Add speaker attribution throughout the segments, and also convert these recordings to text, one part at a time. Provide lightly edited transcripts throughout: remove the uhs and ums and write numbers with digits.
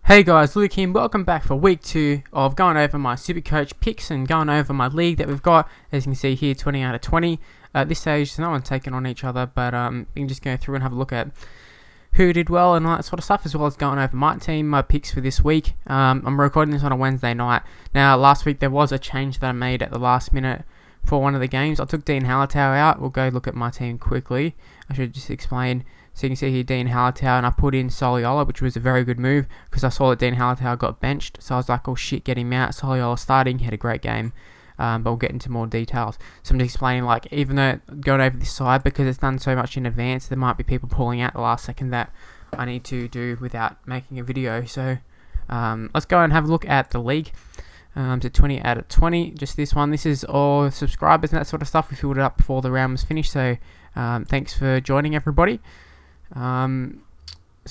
Speaker 1: Hey guys, Luke here. Welcome back for week 2 of going over my Supercoach picks and going over my league that we've got. As you can see here, 20 out of 20. At this stage, there's no one taking on each other, but we can just go through and have a look at who did well and all that sort of stuff, as well as going over my team, my picks for this week. I'm recording this on a Wednesday night. Now, last week there was a change that I made at the last minute for one of the games. I took Dean Hallertau out. We'll go look at my team quickly. I should just explain. So you can see here Dean Hallertau, and I put in Soliola, which was a very good move because I saw that Dean Hallertau got benched. So I was like, oh shit, get him out. Soliola starting, he had a great game. But we'll get into more details. So I'm just explaining, like, even though going over this side, because it's done so much in advance, there might be people pulling out the last second that I need to do without making a video. So let's go and have a look at the league. So 20 out of 20, just this one. This is all subscribers and that sort of stuff. We filled it up before the round was finished. So thanks for joining, everybody. So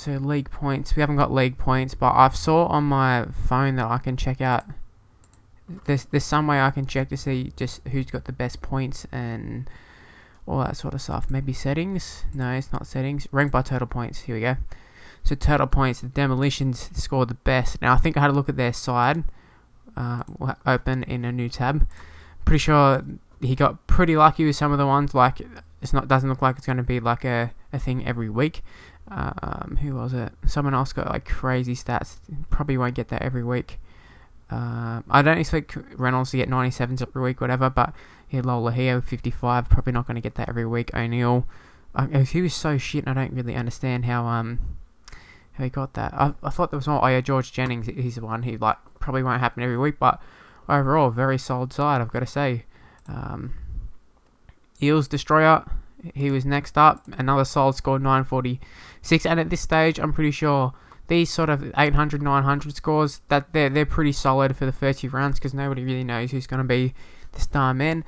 Speaker 1: league points, we haven't got league points, but I've saw on my phone that I can check out. There's some way I can check to see just who's got the best points and all that sort of stuff. Maybe settings? No, it's not settings. Ranked by total points. Here we go. So total points, the Demolitions scored the best. Now I think I had a look at their side. We'll open in a new tab. Pretty sure he got pretty lucky with some of the ones. Like, doesn't look like it's going to be like a thing every week. Who was it? Someone else got like crazy stats. Probably won't get that every week. I don't expect Reynolds to get 97s every week, whatever. But yeah, Lola here 55. Probably not going to get that every week. O'Neill, he was so shit, and I don't really understand how he got that. I thought there was more. Oh yeah, George Jennings. He's the one who like probably won't happen every week, but overall very solid side, I've got to say. Eels Destroyer, he was next up. Another solid score, 946. And at this stage, I'm pretty sure these sort of 800, 900 scores, that they're pretty solid for the first few rounds because nobody really knows who's going to be the star man.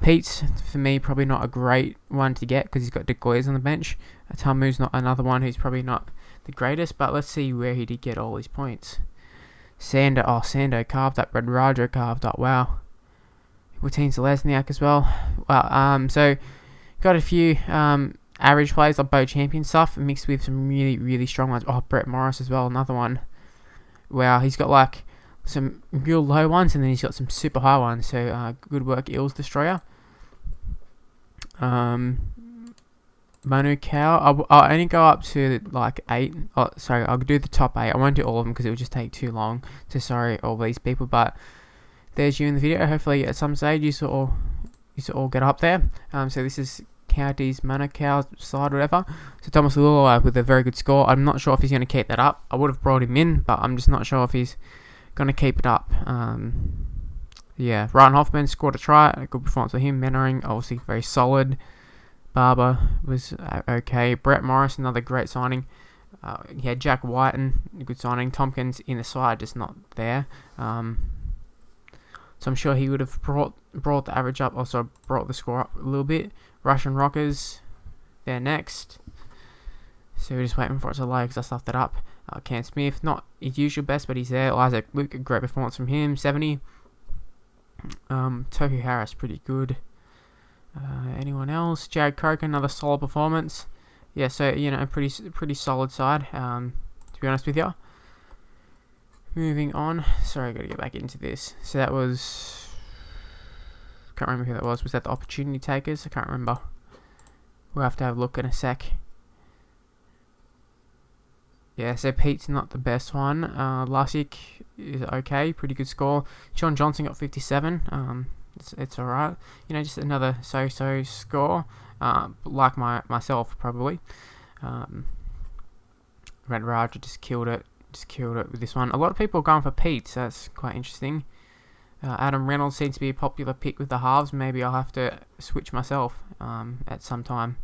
Speaker 1: Pete's, for me, probably not a great one to get because he's got De Goyers on the bench. Tamu's not another one who's probably not the greatest, but let's see where he did get all his points. Sando carved up. Red Raja carved up. Wow. Routine Zelezniak as well. Wow. So got a few average plays like Bo Champion stuff mixed with some really, really strong ones. Oh, Brett Morris as well, another one. Wow, he's got like some real low ones and then he's got some super high ones. So good work, Eels Destroyer. Manu Cow. I'll only go up to like 8. Oh, sorry, I'll do the top 8. I won't do all of them because it would just take too long to sorry all these people, but there's you in the video. Hopefully at some stage you all get up there. So this is County's Manukau side, whatever. So Thomas Lula with a very good score. I'm not sure if he's going to keep that up. I would have brought him in, but I'm just not sure if he's going to keep it up. Yeah, Ryan Hoffman scored a try. A good performance for him. Mentoring, obviously very solid. Barber was okay. Brett Morris, another great signing. He had Jack Whiten, a good signing. Tompkins in the side, just not there. So I'm sure he would have brought the average up, also brought the score up a little bit. Russian Rockers, they're next. So we're just waiting for it to load because I stuffed it up. Cam Smith, not his usual best, but he's there. Isaac Luke, a great performance from him, 70. Tohu Harris, pretty good. Anyone else? Jared Croker, another solid performance. Yeah, so, you know, pretty solid side, to be honest with you. Moving on. Sorry, I got to get back into this. So that was... Can't remember who that was. Was that the Opportunity Takers? I can't remember. We'll have to have a look in a sec. Yeah, so Pete's not the best one. Lasic is okay. Pretty good score. Sean Johnson got 57. It's alright. You know, just another so-so score. Like myself, probably. Red Raja just killed it. With this one. A lot of people are going for Pete, so that's quite interesting. Adam Reynolds seems to be a popular pick with the halves. Maybe I'll have to switch myself at some time.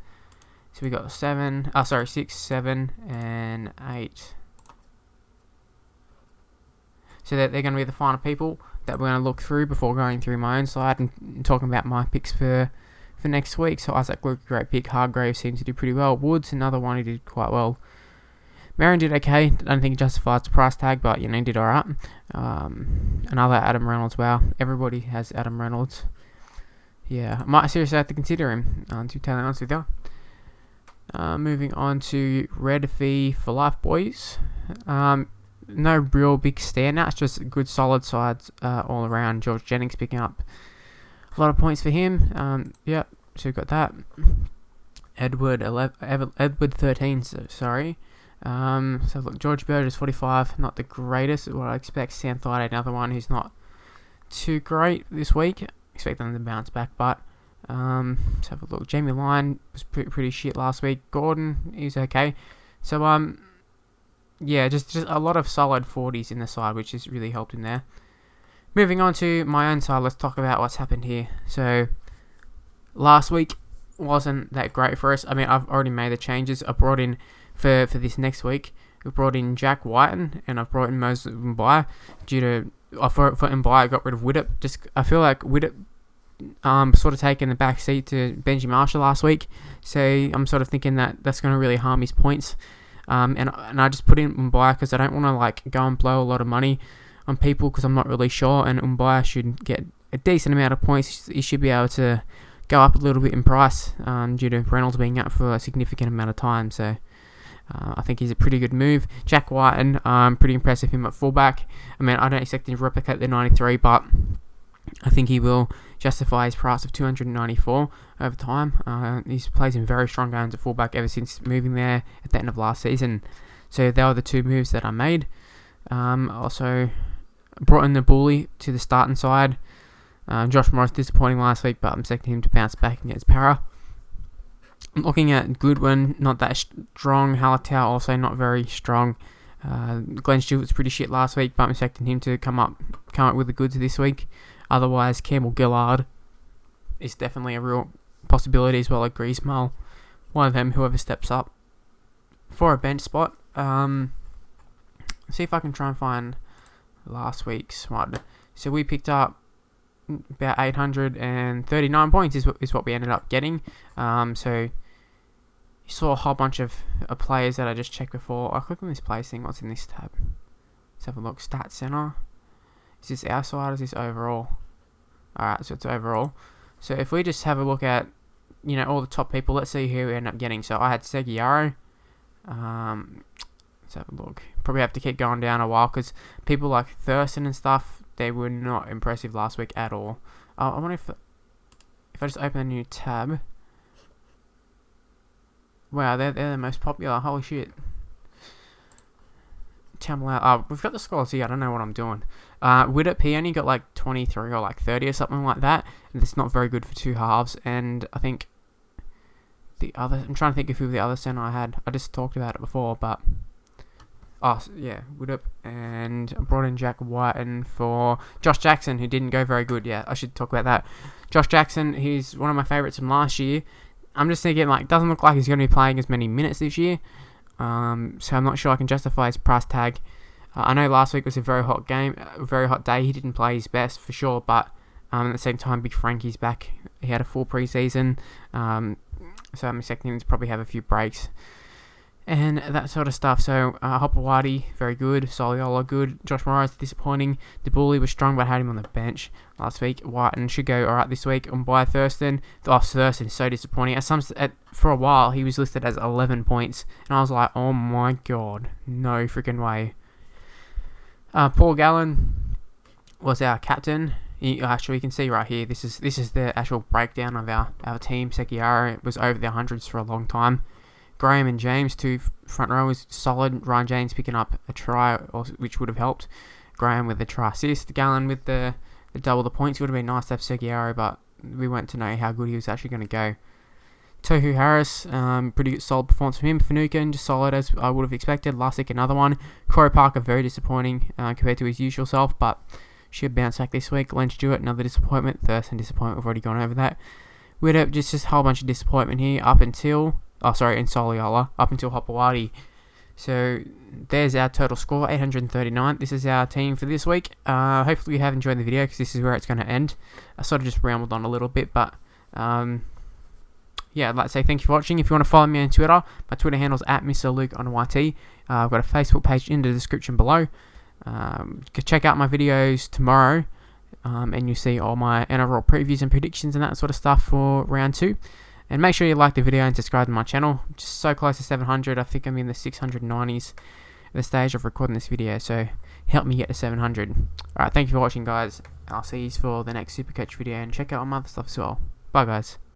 Speaker 1: So we got 6, 7, and 8. So they're going to be the final people that we're going to look through before going through my own side and talking about my picks for next week. So Isaac Luke, great pick. Hargrave seems to do pretty well. Woods, another one who did quite well. Marion did okay. I don't think it justifies the price tag, but you know, he did alright. Another Adam Reynolds. Wow, everybody has Adam Reynolds. Yeah, I might seriously have to consider him, to be totally honest with you. Moving on to Red Fee for Life Boys. no real big standouts, just good solid sides all around. George Jennings picking up a lot of points for him. Yeah, so we've got that. Edward 13, sorry. So look, George Burgess 45, not the greatest. What I expect. Sam Thaiday, another one who's not too great this week. Expect them to bounce back, but let's have a look. Jamie Lyon was pretty shit last week. Gordon, he's okay. So yeah, just a lot of solid 40s in the side, which has really helped him there. Moving on to my own side, let's talk about what's happened here. So last week wasn't that great for us. I mean, I've already made the changes. I brought in for this next week. We brought in Jack Whiten and I've brought in Moses Mbai due to for Mbai. I got rid of Widdop. I feel like Widdop sort of taking the back seat to Benji Marshall last week. So I'm sort of thinking that that's going to really harm his points. And I just put in Mbai because I don't want to like go and blow a lot of money on people because I'm not really sure. And Mbai should get a decent amount of points. He should be able to go up a little bit in price due to Reynolds being out for a significant amount of time. So I think he's a pretty good move. Jack Whiten, pretty impressive him at fullback. I mean, I don't expect him to replicate the 93, but I think he will justify his price of 294 over time. He's played in very strong games at fullback ever since moving there at the end of last season. So they were the two moves that I made. Also brought in the bully to the starting side. Josh Morris disappointing last week, but I'm expecting him to bounce back against Para. I'm looking at Goodwin, not that strong. Halatau also not very strong. Glenn Stewart was pretty shit last week, but I'm expecting him to come up with the goods this week. Otherwise, Campbell Gillard is definitely a real possibility as well as Griezmann. One of them, whoever steps up for a bench spot. See if I can try and find last week's one. So we picked up about 839 points is what we ended up getting. So you saw a whole bunch of players that I just checked before. I click on this place thing. What's in this tab? Let's have a look. Stat center. Is this our side or is this overall? Alright, so it's overall. So if we just have a look at, all the top people, let's see who we end up getting. So I had Seguiaro. Let's have a look. Probably have to keep going down a while because people like Thurston and stuff, they were not impressive last week at all. I wonder if I just open a new tab. Wow, they're the most popular. Holy shit. We've got the scores here. I don't know what I'm doing. Widdop, he only got like 23 or like 30 or something like that. And it's not very good for two halves. And I think I'm trying to think of who the other center I had. I just talked about it before, but Widdop, and I brought in Jack Whiten for Josh Jackson, who didn't go very good. Yeah, I should talk about that. Josh Jackson, he's one of my favourites from last year. I'm just thinking, doesn't look like he's going to be playing as many minutes this year. So I'm not sure I can justify his price tag. I know last week was a very hot game, a very hot day. He didn't play his best for sure, but at the same time, Big Frankie's back. He had a full preseason, so I'm expecting him to probably have a few breaks and that sort of stuff. So Hopewadi, very good. Soliola, good. Josh Morris, disappointing. DeBully was strong, but I had him on the bench last week. Whiten should go alright this week. By Thurston. Thurston, so disappointing. For a while, he was listed as 11 points, and I was like, oh my god, no freaking way. Paul Gallen was our captain. Actually, you can see right here, this is the actual breakdown of our team. Seguiaro was over the hundreds for a long time. Graham and James, two front rowers, solid. Ryan James picking up a try, which would have helped. Graham with the try assist. Gallen with the double the points. Would have been nice to have Seguiaro, but we weren't to know how good he was actually going to go. Tohu Harris, pretty good, solid performance from him. Finucane, just solid as I would have expected. Lussick, another one. Corey Parker, very disappointing compared to his usual self, but should bounce back this week. Len Stewart, another disappointment. Thurston, disappointment. We've already gone over that. We'd have just a whole bunch of disappointment here in Soliola, up until Hopewadi. So there's our total score, 839. This is our team for this week. Hopefully you have enjoyed the video because this is where it's going to end. I sort of just rambled on a little bit, but I'd like to say thank you for watching. If you want to follow me on Twitter, my Twitter handle is @MrLuke_on_YT. I've got a Facebook page in the description below. Check out my videos tomorrow, and you'll see all my Nrl previews and predictions and that sort of stuff for round 2. And make sure you like the video and subscribe to my channel. Just so close to 700. I think I'm in the 690s. the stage of recording this video, so help me get to 700. Alright, thank you for watching, guys. I'll see you for the next Supercoach video, and check out all my other stuff as well. Bye, guys.